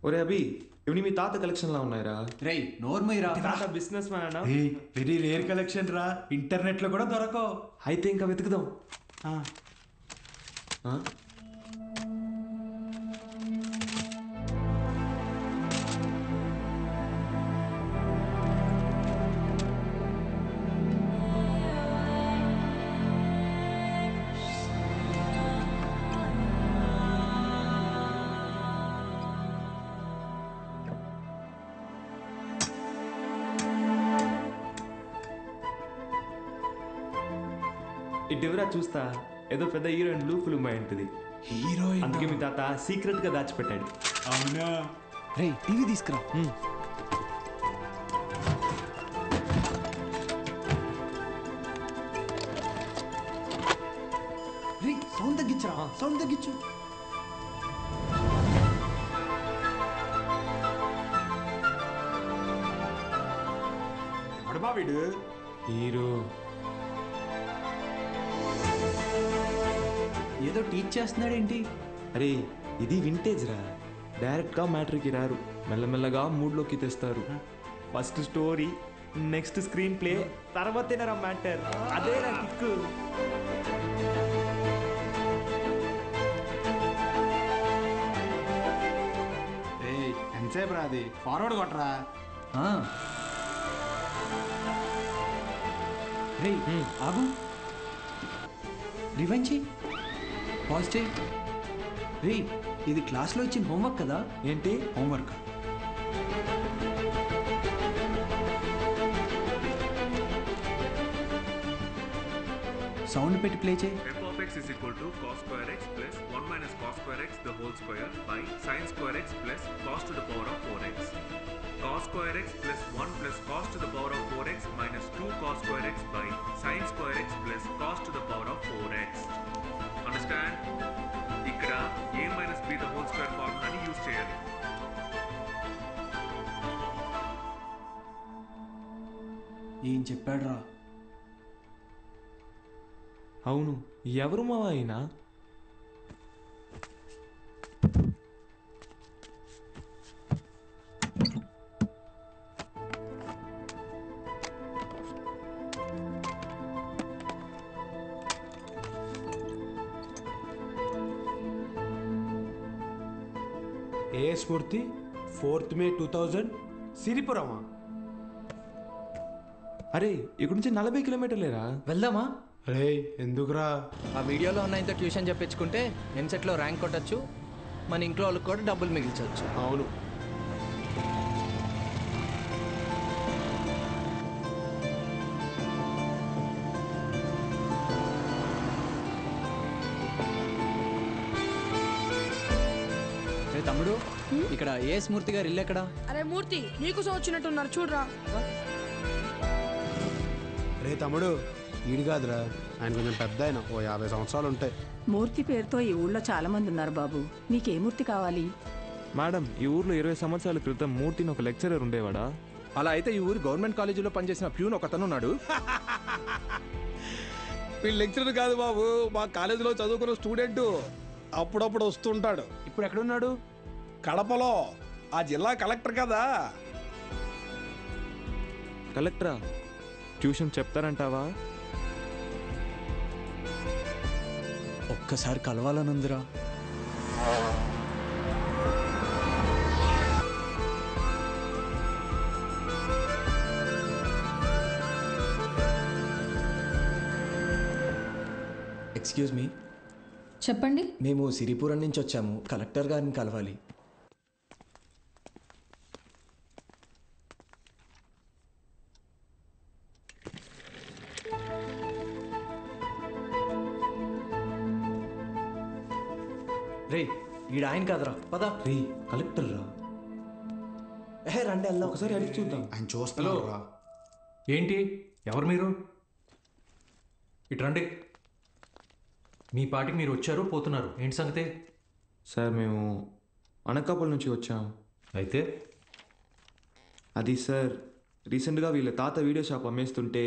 ఒరే అభి ఇవన్నీ మీ తాత కలెక్షన్ లా ఉన్నాయిరా. రేయ్ నోర్మయ్యరా. తాత business man. Very rare collection రా, ఇంటర్నెట్ లో కూడా దొరకవు. అయితే ఇంకా వెతుకుదాం. ఆ? ఇటువరా చూస్తా, ఏదో పెద్ద హీరోయిన్ బ్లూ ఫిల్మ్ అయి ఉంటుంది. హీరోయిన్ అందుకే మీ తాత సీక్రెట్ గా దాచిపెట్టాడు. అవునా? రేయ్ టీవీ తీసుకురా. రేయ్ సౌండ్ తగ్గించరా, సౌండ్ తగ్గించు. ఎవడమా వీడు? హీరో ఏదో టీచ్ చేస్తున్నాడేంటి? అరే ఇది వింటేజ్ రా, డైరెక్ట్ గా మ్యాటర్కి రారు, మెల్లమెల్లగా మూడ్లోకి తెస్తారు. First story, next screen play, తర్వాతేనరా మ్యాటర్. అదే నా కిక్కు. ఎంతసేపు రా అది? ఫార్వర్డ్ కొట్టరా. రేయ్ ఆగు, రివైండ్ చెయ్యి, పాజ్ చెయ్యి. రేయ్ ఇది క్లాస్లో ఇచ్చిన హోంవర్క్ కదా? ఏంటి హోంవర్క్. సౌండ్ పెట్టి ప్లే చేయి. f of x is equal to cos square x plus 1 minus cos square x the whole square by sin square x plus cos to the power of 4x. Cos square x plus 1 plus cos to the power of 4x minus 2 cos square x by sin square x plus cos to the power of 4x. Understand? ఇక్కడ a minus b the whole square ఫార్ములాని use చేయాలి. ఏం చెప్పాడు రా? అవును, ఎవరు మావా అయినా? ఏ స్ఫూర్తి 4th May 2000 సిరిపురమా? అరే ఇక్కడ నుంచి 40 కిలోమీటర్లేరా. వెళ్దామా? రే ఎందుకురా? ఆ వీడియోలో ఉన్న ఇంత ట్యూషన్ చెప్పించుకుంటే ఎంసెట్లో ర్యాంక్ కొట్టచ్చు, మన ఇంట్లో వాళ్ళకి కూడా డబ్బులు మిగిల్చవచ్చు. అవును. రే తమ్ముడు, ఇక్కడ ఏ స్మూర్తి గారు ఇల్లు ఎక్కడ? అరే మూర్తి, నీకోసం వచ్చినట్టున్నారు చూడరా. రే తమ్ముడు, ఈడు కాదురా, ఆయన కొంచెం పెద్ద ఆయన, ఓ 50 సంవత్సరాలు ఉంటాయి. మూర్తి పేరుతో ఈ ఊళ్ళో చాలా మంది ఉన్నారు బాబు. నీకే మూర్తి కావాలి? మేడం, ఈ ఊర్లో 20 సంవత్సరాల క్రితం మూర్తిని ఒక లెక్చరర్ ఉండేవాడా? అలా అయితే ఈ ఊరు గవర్నమెంట్ కాలేజీలో పనిచేసిన ప్యూన్ ఒకతను ఉన్నాడు. వీళ్ళు లెక్చరర్ కాదు బాబు, మా కాలేజీలో చదువుకున్న స్టూడెంట్. అప్పుడప్పుడు వస్తుంటాడు. ఇప్పుడు ఎక్కడున్నాడు? కడపలో, ఆ జిల్లా కలెక్టర్ కదా. కలెక్టరా? ట్యూషన్ చెప్తారంటావా? ఒక్కసారి కలవాలనుందిరా. Excuse me. చెప్పండి. మేము సిరిపురం నుంచి వచ్చాము, కలెక్టర్ గారిని కలవాలి. రే ఈడ ఆయన కాదురా, పద. రే కలెక్టర్ రా. రండి వెళ్దాం. ఒకసారి అడిగి చూద్దాం. ఆయన చూస్తున్నాడు రా. ఏంటి, ఎవరు మీరు? ఇటు రండి. మీ పాటికి మీరు వచ్చారు పోతున్నారు, ఏంటి సంగతి? సార్ మేము అనకాపల్లి నుంచి వచ్చాం. అయితే అది సార్, రీసెంట్గా వీళ్ళ తాత వీడియో షాప్ అమ్మేస్తుంటే.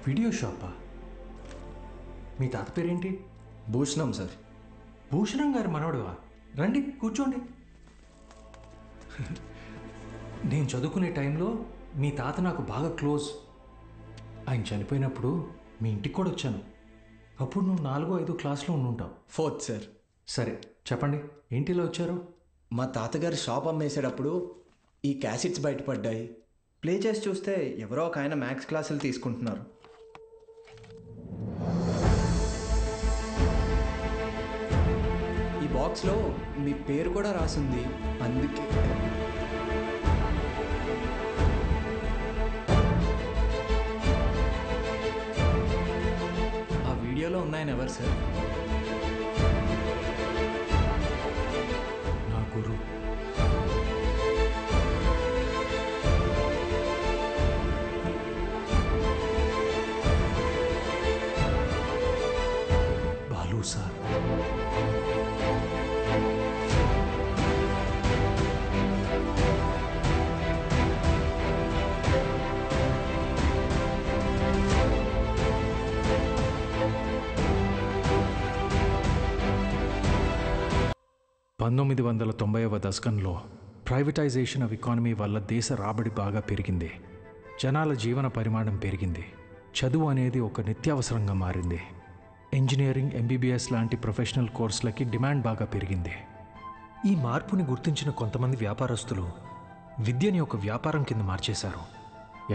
వీడియో షాపా? మీ తాత పేరేంటి? భూషణం సార్. భూషణం గారు మనవడువా? రండి కూర్చోండి. నేను చదువుకునే టైంలో మీ తాత నాకు బాగా క్లోజ్. ఆయన చనిపోయినప్పుడు మీ ఇంటికి కూడా వచ్చాను. అప్పుడు నువ్వు 4వ 5వ క్లాస్లో ఉండుంటావు. 4th sir. సరే చెప్పండి, ఏంటి ఇలా వచ్చారు? మా తాతగారు షాప్ అమ్మేసేటప్పుడు ఈ క్యాసెట్స్ బయటపడ్డాయి. ప్లే చేసి చూస్తే ఎవరో ఒక ఆయన మ్యాథ్స్ క్లాసులు తీసుకుంటున్నారు. ఈ బాక్స్లో మీ పేరు కూడా రాసింది, అందుకే. ఆ వీడియోలో ఉన్నాయని ఎవరు సార్? నా గురు. బాలు సార్. పంతొమ్మిది 1990వ దశకంలో ప్రైవేటైజేషన్ ఆఫ్ ఎకానమీ వల్ల దేశ రాబడి బాగా పెరిగింది. జనాల జీవన పరిమాణం పెరిగింది. చదువు అనేది ఒక నిత్యావసరంగా మారింది. ఇంజనీరింగ్, MBBS లాంటి ప్రొఫెషనల్ కోర్సులకి డిమాండ్ బాగా పెరిగింది. ఈ మార్పుని గుర్తించిన కొంతమంది వ్యాపారస్తులు విద్యని ఒక వ్యాపారం కింద మార్చేశారు.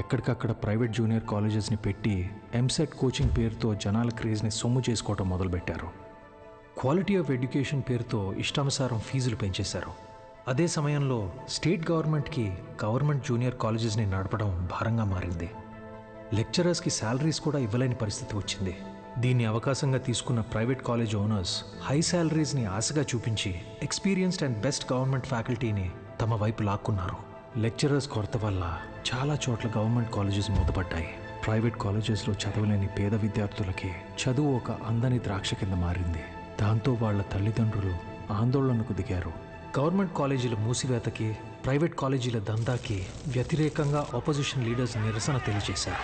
ఎక్కడికక్కడ ప్రైవేట్ జూనియర్ కాలేజెస్ని పెట్టి ఎంసెట్ కోచింగ్ పేరుతో జనాల క్రేజ్ని సొమ్ము చేసుకోవటం మొదలుపెట్టారు. క్వాలిటీ ఆఫ్ ఎడ్యుకేషన్ పేరుతో ఇష్టానుసారం ఫీజులు పెంచేశారు. అదే సమయంలో స్టేట్ గవర్నమెంట్కి గవర్నమెంట్ జూనియర్ కాలేజెస్ని నడపడం భారంగా మారింది. లెక్చరర్స్కి శాలరీస్ కూడా ఇవ్వలేని పరిస్థితి వచ్చింది. దీన్ని అవకాశంగా తీసుకున్న ప్రైవేట్ కాలేజ్ ఓనర్స్ హై శాలరీస్ని ఆశగా చూపించి ఎక్స్పీరియన్స్డ్ అండ్ బెస్ట్ గవర్నమెంట్ ఫ్యాకల్టీని తమ వైపు లాక్కున్నారు. లెక్చరర్స్ కొరత వల్ల చాలా చోట్ల గవర్నమెంట్ కాలేజెస్ మూతపడ్డాయి. ప్రైవేట్ కాలేజెస్లో చదవలేని పేద విద్యార్థులకి చదువు ఒక అందని ద్రాక్ష కింద మారింది. దాంతో వాళ్ళ తల్లిదండ్రులు ఆందోళనకు దిగారు. గవర్నమెంట్ కాలేజీల మూసివేతకి, ప్రైవేట్ కాలేజీల దందాకి వ్యతిరేకంగా ఆపోజిషన్ లీడర్స్ నిరసన తెలియజేశారు.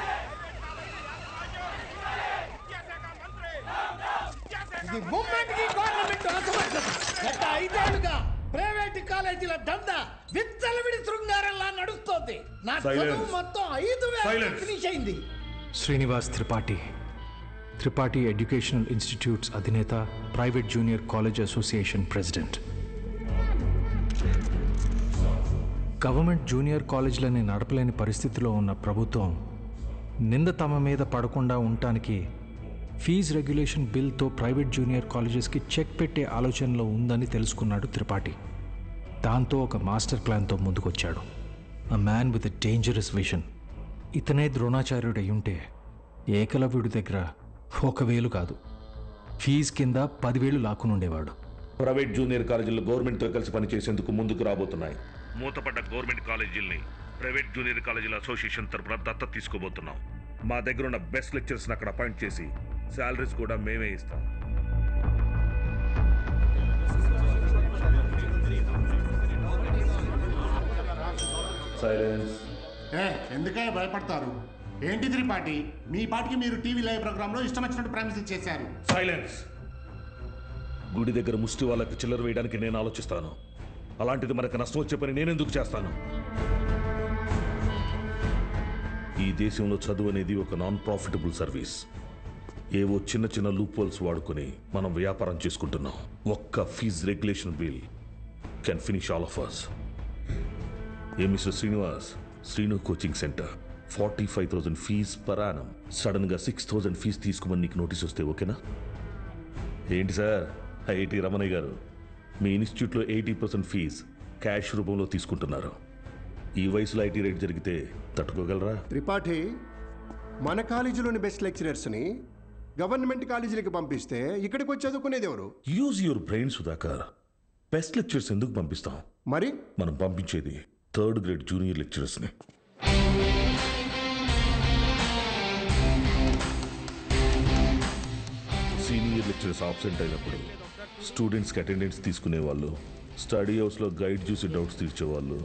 ప్రైవేట్ కాలేజీల దందా విచ్చలవిడి శృంగారంలా నడుస్తోంది. నా చదువు మొత్తం 5,000 ఫినిష్ అయింది. శ్రీనివాస్ త్రిపాఠి ఎడ్యుకేషనల్ ఇన్స్టిట్యూట్స్ అధినేత, private junior college association president. Government junior కాలేజీలని నడపలేని పరిస్థితిలో ఉన్న ప్రభుత్వం నింద తమ మీద పడకుండా ఉండటానికి ఫీజు రెగ్యులేషన్ బిల్తో ప్రైవేట్ జూనియర్ కాలేజెస్కి చెక్ పెట్టే ఆలోచనలో ఉందని తెలుసుకున్నాడు త్రిపాఠి. దాంతో ఒక మాస్టర్ ప్లాన్తో ముందుకొచ్చాడు. A man with a dangerous vision. ఇతనే ద్రోణాచార్యుడు అయ్యుంటే ఏకలవ్యుడి దగ్గర 1,000 కాదు, ఫీజు కింద 10,000 లాక్కునుండేవాడు. ప్రైవేట్ జూనియర్ కాలేజీలు గవర్నమెంట్తో కలిసి పనిచేసేందుకు ముందుకు రాబోతున్నాయి. మూతపడ్డ గవర్నమెంట్ కాలేజీల్ని ప్రైవేట్ జూనియర్ కాలేజీల అసోసియేషన్ తరపున దత్తత తీసుకోబోతున్నాం. మా దగ్గర ఉన్న బెస్ట్ లెక్చర్స్ని అక్కడ అపాయింట్ చేసి శాలరీస్ కూడా మేమే ఇస్తాం. సైలెన్స్. ఎందుకయ్యా భయపడతారు? ఏంటి త్రిపాఠి, మీ పాటికి మీరు టీవీ లైవ్ ప్రోగ్రాంలో ఇష్టం వచ్చినట్టు ప్రామిస్ చేశారు. సైలెన్స్. గుడి దగ్గర ముష్టి వాళ్ళకి చిల్లర వేయడానికి నేను ఆలోచిస్తాను. అలాంటిది మనకు నష్టం వచ్చే పని నేనెందుకు చేస్తాను? ఈ దేశంలో చదువు అనేది ఒక నాన్ ప్రాఫిటబుల్ సర్వీస్. ఏవో చిన్న చిన్న లూప్ హోల్స్ వాడుకొని మనం వ్యాపారం చేసుకుంటున్నాం. ఒక్క fees regulation bill can finish all of us. ఏ mister Srinivas, Sreenu coaching centre 45,000 fees per annum. సడన్గా 6,000 ఫీజు తీసుకోమని నీకు నోటీస్ వస్తే ఓకేనా? ఏంటి సార్, ఐఐటి రమణయ్య గారు, మీ ఇన్స్టిట్యూట్లో 80% ఫీజు క్యాష్ రూపంలో తీసుకుంటున్నారు. ఈ వయసులో ఐటీ రేట్ జరిగితే తట్టుకోగలరా? త్రిపాఠి, మన కాలేజీలోని బెస్ట్ లెక్చరర్స్ని గవర్నమెంట్ కాలేజీలకు పంపిస్తే ఇక్కడికి వచ్చి చదువుకునేది ఎవరు? Use your brain Sudhakar. Best lecturers ఎందుకు పంపిస్తాం? మరి మనం పంపించేది 3rd గ్రేడ్ జూనియర్ లెక్చరర్స్ని. సీనియర్ లెక్చరర్స్ ఆబ్సెంట్ అయినప్పుడు స్టూడెంట్స్కి అటెండెన్స్ తీసుకునే వాళ్ళు, స్టడీ హౌస్లో గైడ్ చూసి డౌట్స్ తీర్చేవాళ్ళు,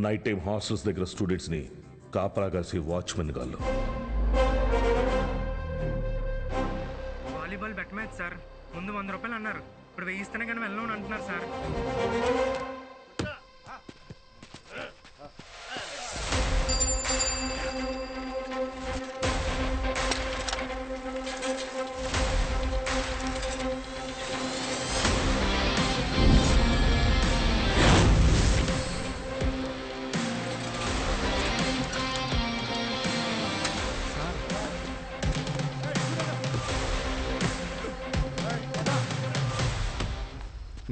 నైట్ టైం హాస్టల్స్ దగ్గర స్టూడెంట్స్ని కాపలా కాసే వాచ్మెన్ గాళ్ళు. వాలీబాల్ బెట్ మ్యాచ్ సార్, ముందు 100 రూపాయలు అన్నారు, ఇప్పుడు 1000 ఇస్తేనే కానీ వెళ్ళను అంటున్నారు సార్.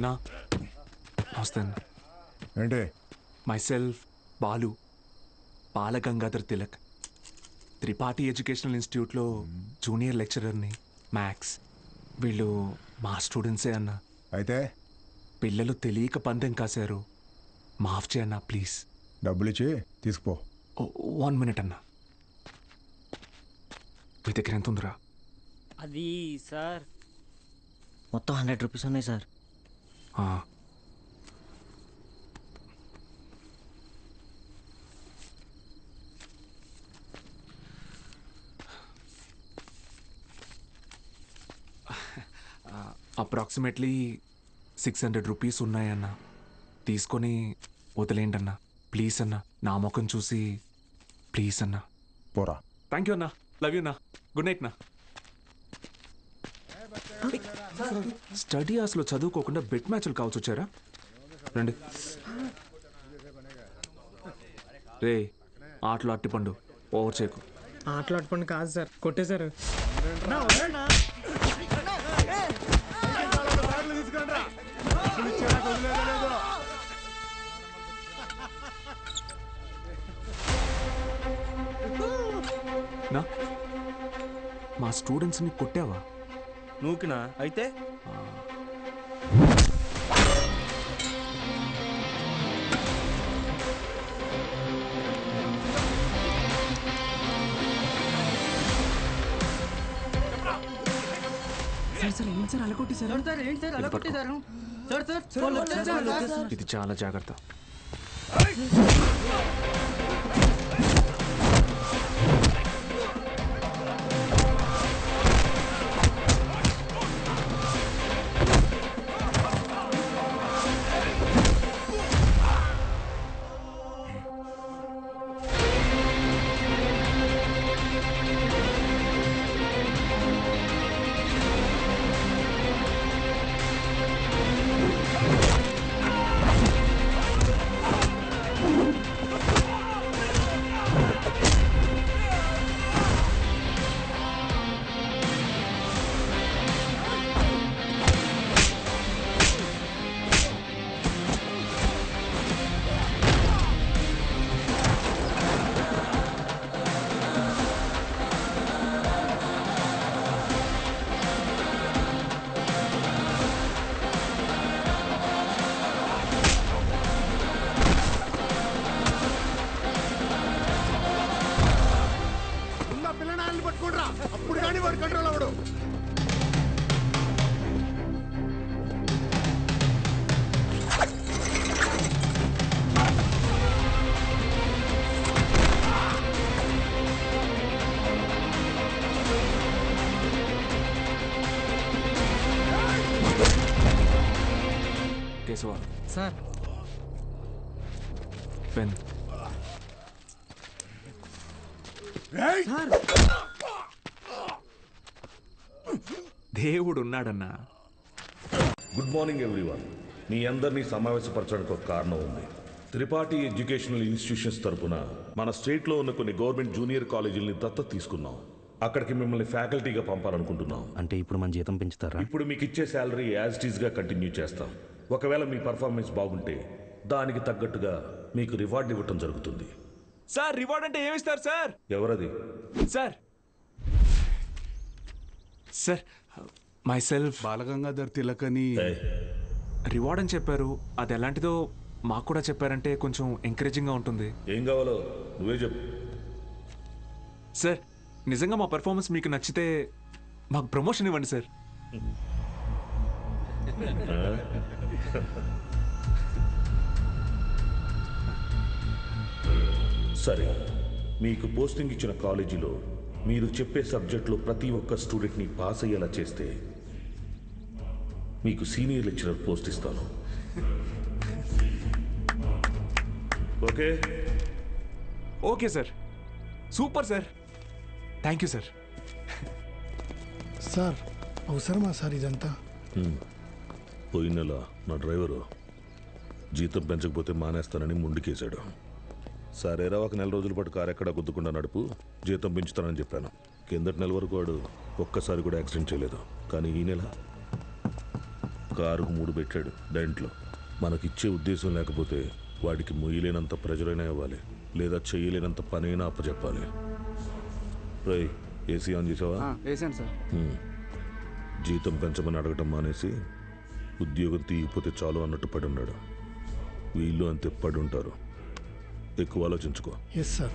నా నమస్తే అన్న. ఏంటి? మైసెల్ఫ్ బాలు, బాలగంగాధర్ తిలక్, త్రిపాఠి ఎడ్యుకేషనల్ ఇన్స్టిట్యూట్లో జూనియర్ లెక్చరర్ని, మ్యాథ్స్. వీళ్ళు మా స్టూడెంట్సే అన్న. అయితే పిల్లలు తెలియక పందెం కాశారు, మాఫ్ చేయన్నా ప్లీజ్. డబ్బులు ఇచ్చి తీసుకుపో. 1 minute అన్న. మీ దగ్గర ఎంత ఉందిరా? అది సార్ మొత్తం 100 రూపీస్ ఉన్నాయి సార్. అప్రాక్సిమేట్లీ 600 రూపీస్ ఉన్నాయన్న. తీసుకొని వదిలేండి అన్న ప్లీజ్ అన్న. నా ముఖం చూసి ప్లీజ్ అన్న. పోరా. థ్యాంక్ యూ అన్న. లవ్ యూ అన్న. గుడ్ నైట్ నా. స్టడీ అవర్స్లో చదువుకోకుండా బెట్ మ్యాచ్లు కావచ్చు వచ్చారా? రండి. రే ఆటలు అట్టిపండు, ఓవర్ చేయకు. ఆటలు అట్టుపండి కాదు సార్, కొట్టేశారు. నా మా స్టూడెంట్స్ని కొట్టావా? నూకినా అయితే ఇది చాలా జాగ్రత్త. అప్పుడు కానీ వాడు కంట్రోల్ అవ్వడు. Keshava sir pen. దేవుడు ఉన్నాడన్నా. Good morning everyone. మీ అందరినీ సమావేశపరచడానికి ఒక కారణం ఉంది. త్రిపాఠి ఎడ్యుకేషనల్ ఇన్స్టిట్యూషన్స్ తరపున మన స్టేట్లో ఉన్న కొన్ని గవర్నమెంట్ జూనియర్ కాలేజీలని దత్తత తీసుకున్నాం. అక్కడికి మిమ్మల్ని ఫ్యాకల్టీగా పంపాలనుకుంటున్నాం. అంటే ఇప్పుడు మన జీతం పెంచుతారా? ఇప్పుడు మీకు ఇచ్చే శాలరీ యాజ్ ఇట్ ఈస్గా కంటిన్యూ చేస్తాం. ఒకవేళ మీ పర్ఫార్మెన్స్ బాగుంటే దానికి తగ్గట్టుగా మీకు రివార్డ్ ఇవ్వటం జరుగుతుంది. సార్ రివార్డ్ అంటే ఏమిస్తారు సార్? ఎవరది? Sir sir myself Balagangadhar Tilak అని రివార్డ్ అని చెప్పారు. అది ఎలాంటిదో మాకు కూడా చెప్పారంటే కొంచెం ఎంకరేజింగ్గా ఉంటుంది. ఏం కావాలో నువ్వే చెప్పు. సార్ నిజంగా మా పెర్ఫార్మెన్స్ మీకు నచ్చితే మాకు ప్రమోషన్ ఇవ్వండి సార్. సరే, మీకు పోస్టింగ్ ఇచ్చిన కాలేజీలో మీరు చెప్పే సబ్జెక్టులో ప్రతి ఒక్క స్టూడెంట్ని పాస్ అయ్యేలా చేస్తే మీకు సీనియర్ లెక్చరర్ పోస్ట్ ఇస్తాను. Okay? Okay sir, super sir, thank you sir. Sir అవసరమా సార్ ఇదంతా? పోయిన నెల నా డ్రైవరు జీతం పెంచకపోతే మానేస్తానని ముందుకేశాడు. సరేరా, ఒక నెల రోజుల పాటు కారు ఎక్కడా గుద్దుకుండా నడుపు, జీతం పెంచుతానని చెప్పాను. కిందటి నెల వరకు వాడు ఒక్కసారి కూడా యాక్సిడెంట్ చేయలేదు. కానీ ఈ నెల కారుకు 3 పెట్టాడు దాంట్లో. మనకిచ్చే ఉద్దేశం లేకపోతే వాడికి మొయ్యలేనంత ప్రెజర్ అయినా ఇవ్వాలి, లేదా చేయలేనంత పనైనా అప్పచెప్పాలి. రై, ఏసీ ఆన్ చేసావా? వేసాను సార్. జీతం పెంచమని అడగటం మానేసి ఉద్యోగం తీయకపోతే చాలు అన్నట్టు పడి ఉన్నాడు. వీళ్ళు అంతే పడి ఉంటారు. ఎక్కువ ఆలోచించుకో. Yes sir.